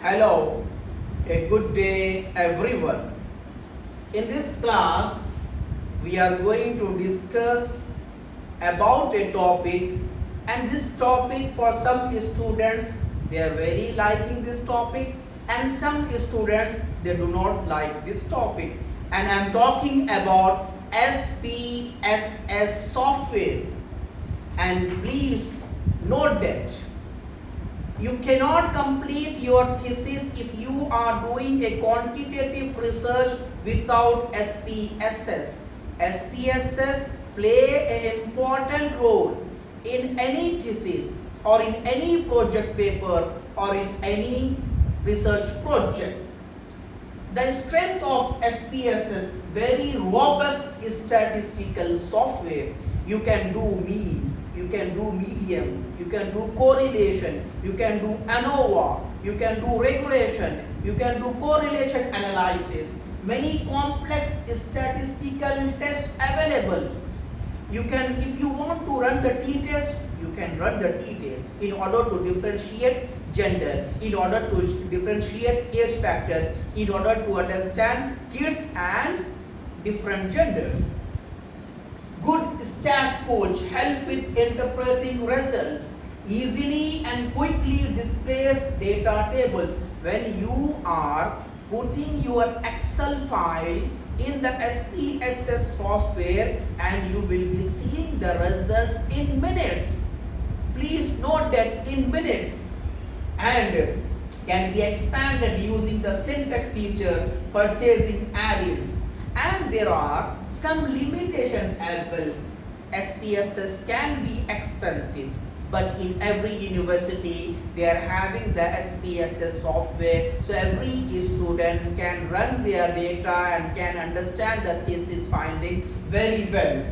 Hello, a good day everyone. In this class, we are going to discuss about a topic, and this topic for some students they are very liking this topic, and some students they do not like this topic. And I am talking about SPSS software. And please note that you cannot complete your thesis if you are doing a quantitative research without SPSS. SPSS play an important role in any thesis or in any project paper or in any research project. The strength of SPSS, very robust statistical software. You can do mean, you can do median, you can do correlation, you can do ANOVA, you can do regression, you can do correlation analysis. Many complex statistical tests available. You can, if you want to run the t-test, you can run the t-test in order to differentiate gender, in order to differentiate age factors, in order to understand kids and different genders. Good stats coach help with interpreting results, easily and quickly displays data tables. When you are putting your Excel file in the SPSS software, and you will be seeing the results in minutes. Please note that in minutes, and can be expanded using the syntax feature, purchasing add-ins. And there are some limitations as well. SPSS can be expensive, but in every university they are having the SPSS software, so every student can run their data and can understand the thesis findings very well,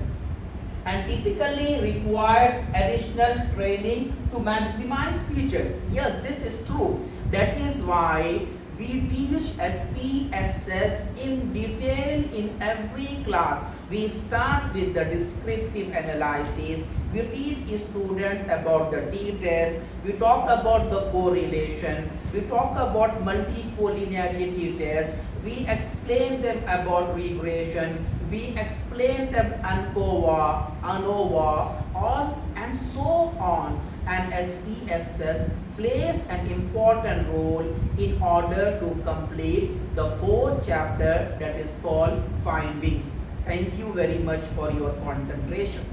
and typically requires additional training to maximize features. Yes, this is true. That is why we teach SPSS in detail in every class. We start with the descriptive analysis. We teach students about the t-test. We talk about the correlation. We talk about multicollinearity test. We explain them about regression. We explain them ANOVA, on and so on. And SPSS plays an important role in order to complete the fourth chapter, that is called findings. Thank you very much for your concentration.